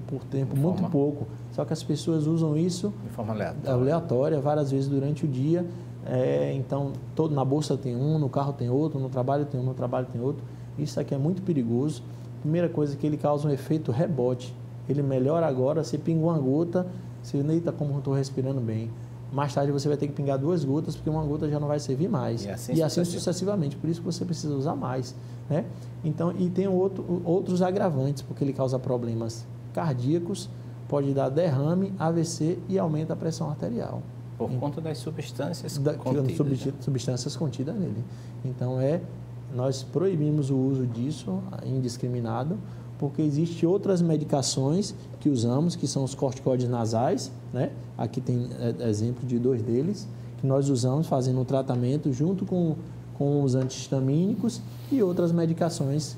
por tempo muito pouco, só que as pessoas usam isso de forma aleatória várias vezes durante o dia. Então, na bolsa tem um, no carro tem outro, no trabalho tem um, no trabalho tem outro. Isso aqui é muito perigoso, Primeira coisa que ele causa um efeito rebote. Ele melhora agora, você pinga uma gota, você, eita, como eu estou respirando bem. Mais tarde você vai ter que pingar 2 gotas, porque uma gota já não vai servir mais. E assim sucessivamente. Por isso que você precisa usar mais, né? Então, e tem outros agravantes, porque ele causa problemas cardíacos, pode dar derrame, AVC e aumenta a pressão arterial. Por conta das substâncias substâncias contidas nele. Então, nós proibimos o uso disso indiscriminado, porque existem outras medicações que usamos, que são os corticoides nasais, né? Aqui tem exemplo de 2 deles, que nós usamos fazendo o tratamento junto com os antihistamínicos e outras medicações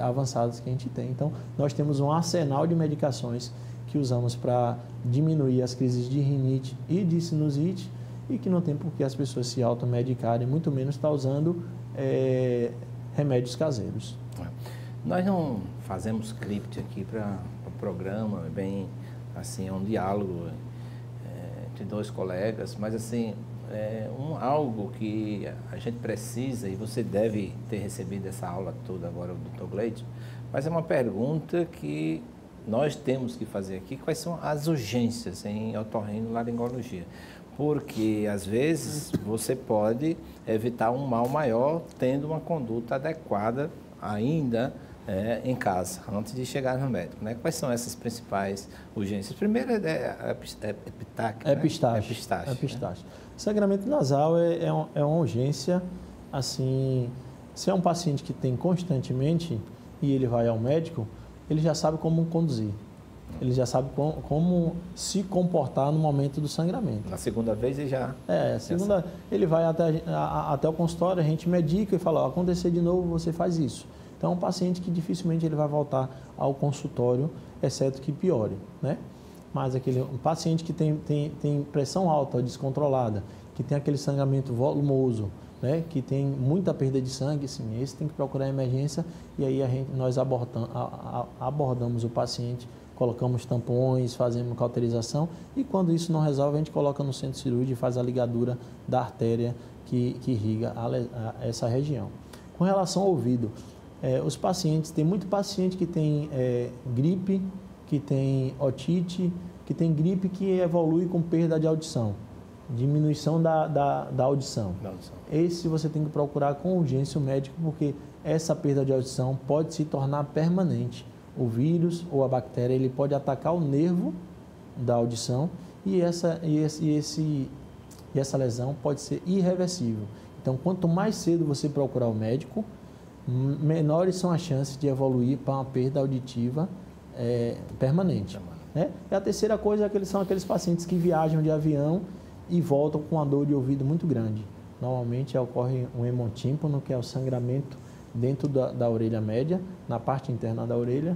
avançadas que a gente tem. Então, nós temos um arsenal de medicações que usamos para diminuir as crises de rinite e de sinusite e que não tem por que as pessoas se automedicarem, muito menos estar usando remédios caseiros. Nós não fazemos script aqui para o programa, bem assim, é um diálogo entre 2 colegas, mas assim, algo que a gente precisa, e você deve ter recebido essa aula toda agora, o Dr. Gleidson, mas é uma pergunta que nós temos que fazer aqui: quais são as urgências em otorrinolaringologia? Porque, às vezes, você pode evitar um mal maior tendo uma conduta adequada ainda em casa, antes de chegar no médico, né? Quais são essas principais urgências? Primeiro é epistaxe. Sangramento nasal é uma urgência, assim, se é um paciente que tem constantemente e ele vai ao médico, ele já sabe como conduzir. Ele já sabe como se comportar no momento do sangramento. Na segunda vez ele já... ele vai até o consultório, a gente medica e fala, acontecer de novo, você faz isso. Então, é um paciente que dificilmente ele vai voltar ao consultório, exceto que piore, né? Mas um paciente que tem pressão alta, descontrolada, que tem aquele sangramento volumoso, né? Que tem muita perda de sangue, sim, esse tem que procurar emergência e aí nós abordamos o paciente, colocamos tampões, fazemos cauterização e quando isso não resolve, a gente coloca no centro cirúrgico e faz a ligadura da artéria que irriga essa região. Com relação ao ouvido, os pacientes, tem muito paciente que tem gripe, que tem otite, que tem gripe que evolui com perda de audição, diminuição da audição. Esse você tem que procurar com urgência o médico, porque essa perda de audição pode se tornar permanente. O vírus ou a bactéria, ele pode atacar o nervo da audição e essa lesão pode ser irreversível. Então, quanto mais cedo você procurar o médico, menores são as chances de evoluir para uma perda auditiva permanente. Né? E a terceira coisa são aqueles pacientes que viajam de avião e voltam com uma dor de ouvido muito grande. Normalmente ocorre um hemotímpano, que é o sangramento dentro da orelha média, na parte interna da orelha,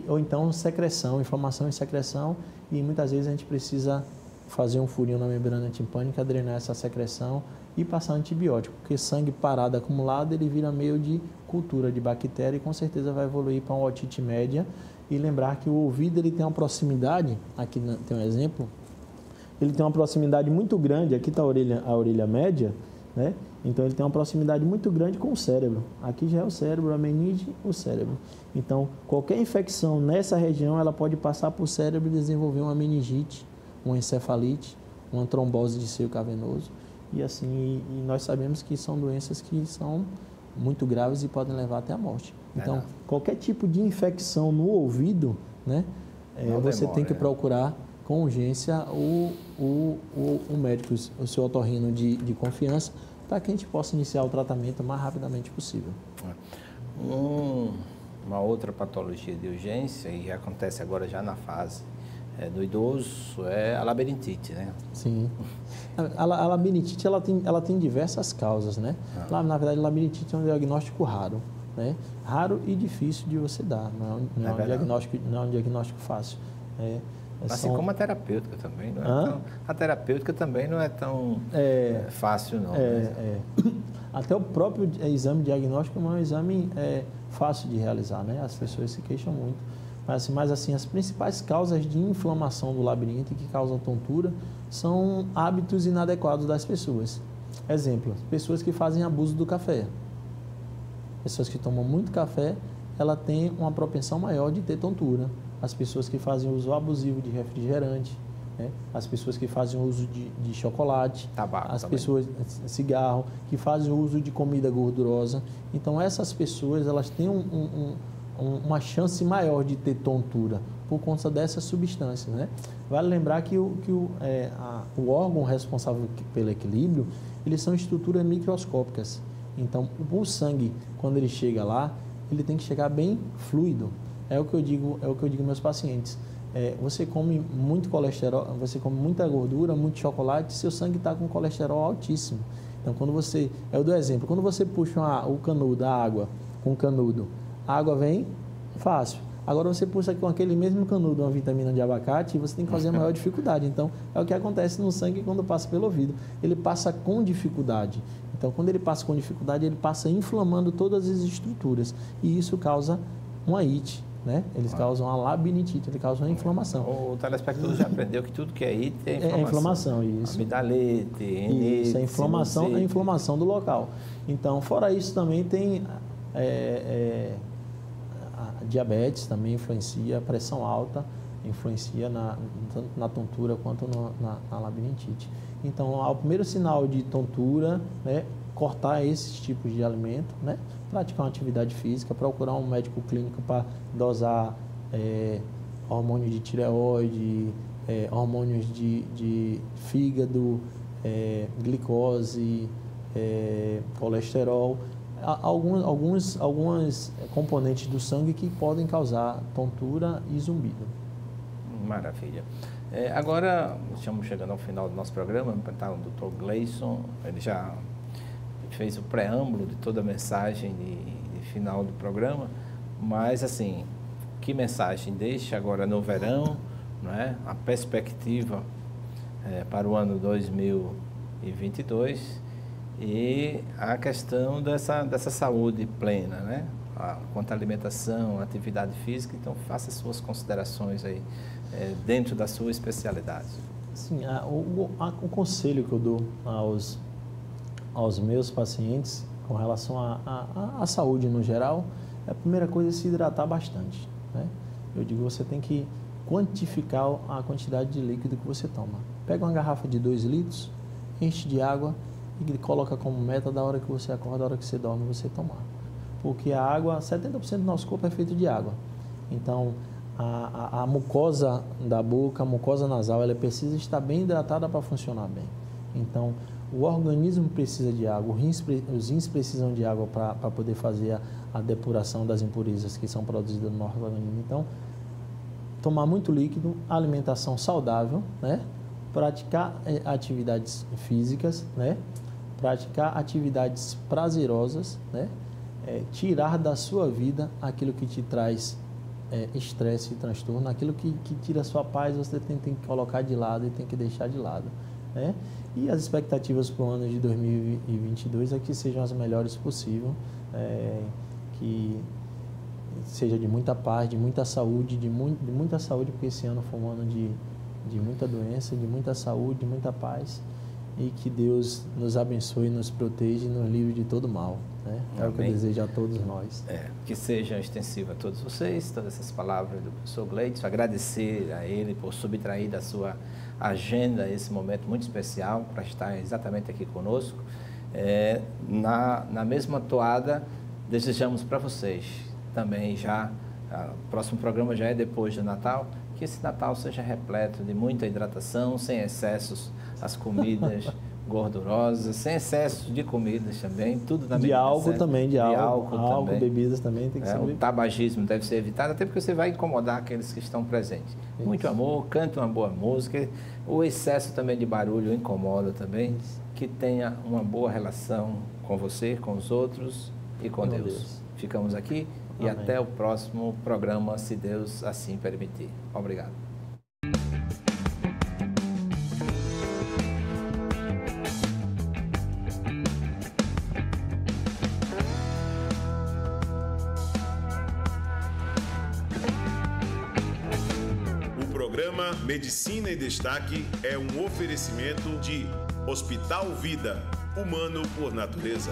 ou então secreção, inflamação e secreção, e muitas vezes a gente precisa fazer um furinho na membrana timpânica, drenar essa secreção e passar antibiótico, porque sangue parado acumulado, ele vira meio de cultura de bactéria e com certeza vai evoluir para uma otite média. E lembrar que o ouvido ele tem uma proximidade, aqui tem um exemplo, ele tem uma proximidade muito grande, aqui está a orelha média, né? Então ele tem uma proximidade muito grande com o cérebro. Aqui já é o cérebro, a meninge, o cérebro. Então qualquer infecção nessa região, ela pode passar para o cérebro e desenvolver uma meningite, uma encefalite, uma trombose de seio cavernoso. E assim, nós sabemos que são doenças que são muito graves e podem levar até a morte. Então, qualquer tipo de infecção no ouvido, né, você tem que procurar com urgência o médico, o seu otorrino de confiança, para que a gente possa iniciar o tratamento o mais rapidamente possível. Uma outra patologia de urgência, e acontece agora já na fase do idoso, é a labirintite, né? Sim. A labirintite, ela tem diversas causas, né? Na verdade, a labirintite é um diagnóstico raro, né? Raro e difícil de você dar, não é um diagnóstico fácil. Assim como a terapêutica também, não é tão, a terapêutica também não é tão fácil, não. Até o próprio exame diagnóstico não é um exame fácil de realizar, né? As pessoas se queixam muito. Mas assim, as principais causas de inflamação do labirinto que causam tontura são hábitos inadequados das pessoas. Exemplo, pessoas que fazem abuso do café. Pessoas que tomam muito café ela tem uma propensão maior de ter tontura. As pessoas que fazem uso abusivo de refrigerante, né? As pessoas que fazem uso de chocolate, tabaco as também. pessoas, cigarro, que fazem uso de comida gordurosa. Então, essas pessoas, elas têm uma chance maior de ter tontura por conta dessas substâncias, né? Vale lembrar que o órgão responsável pelo equilíbrio, eles são estruturas microscópicas. Então, o sangue, quando ele chega lá, ele tem que chegar bem fluido. É o que eu digo aos meus pacientes. Você come muito colesterol, você come muita gordura, muito chocolate, seu sangue está com colesterol altíssimo. Então, eu dou exemplo, quando você puxa o canudo, a água, com o canudo, a água vem fácil. Agora, você puxa com aquele mesmo canudo uma vitamina de abacate e você tem que fazer a maior dificuldade. Então, é o que acontece no sangue quando passa pelo ouvido. Ele passa com dificuldade. Então, quando ele passa com dificuldade, ele passa inflamando todas as estruturas. E isso causa uma ite, né? Eles causam uma labirintite, ele causa uma inflamação. O telespectador já aprendeu que tudo que é ite é inflamação. É inflamação, isso. Amidalite, enite, isso, a inflamação do local. Então, fora isso, também tem a diabetes, também influencia, a pressão alta influencia tanto na tontura quanto na labirintite. Então, o primeiro sinal de tontura, né, cortar esses tipos de alimento, né, praticar uma atividade física, procurar um médico clínico para dosar hormônios de tireoide, hormônios de fígado, glicose, colesterol, alguns componentes do sangue que podem causar tontura e zumbido. Maravilha. Agora, estamos chegando ao final do nosso programa, está o Dr. Gleison, ele já fez o preâmbulo de toda a mensagem de final do programa, mas assim, que mensagem deixa agora no verão, não é? A perspectiva para o ano 2022 e a questão dessa saúde plena, né? Quanto à alimentação, atividade física, então faça suas considerações aí dentro da sua especialidade. Sim, o conselho que eu dou aos meus pacientes com relação à saúde no geral, a primeira coisa é se hidratar bastante, né? Eu digo, você tem que quantificar a quantidade de líquido que você toma. Pega uma garrafa de 2 litros, enche de água e coloca como meta da hora que você acorda, da hora que você dorme, você tomar. Porque a água, 70% do nosso corpo é feito de água. Então, a mucosa da boca, a mucosa nasal, ela precisa estar bem hidratada para funcionar bem. Então, o organismo precisa de água, os rins precisam de água para poder fazer a depuração das impurezas que são produzidas no nosso organismo. Então, tomar muito líquido, alimentação saudável, né? Praticar atividades físicas, né? Praticar atividades prazerosas, né? Tirar da sua vida aquilo que te traz estresse e transtorno, aquilo que tira a sua paz, você tem que colocar de lado e tem que deixar de lado, né? E as expectativas para o ano de 2022 é que sejam as melhores possível, que seja de muita paz, de muita saúde, de muita saúde, porque esse ano foi um ano de muita doença, de muita saúde, de muita paz, e que Deus nos abençoe, nos proteja e nos livre de todo mal, né? É o que eu desejo a todos nós. Que seja extensivo a todos vocês, todas essas palavras do professor Gleison, agradecer a ele por subtrair da sua agenda esse momento muito especial para estar exatamente aqui conosco. Na mesma toada, desejamos para vocês também o próximo programa já é depois do Natal, que esse Natal seja repleto de muita hidratação, sem excessos as comidas gordurosas, sem excesso de comidas também, tudo na medida de álcool certa. Também, de álcool também. Bebidas também tem que ser. O tabagismo deve ser evitado, até porque você vai incomodar aqueles que estão presentes. Isso. Muito amor, cante uma boa música, o excesso também de barulho incomoda também. Isso. Que tenha uma boa relação com você, com os outros e com Deus. Ficamos aqui. Amém. E até o próximo programa, se Deus assim permitir. Obrigado. O programa Medicina em Destaque é um oferecimento de Hospital Vida, humano por natureza.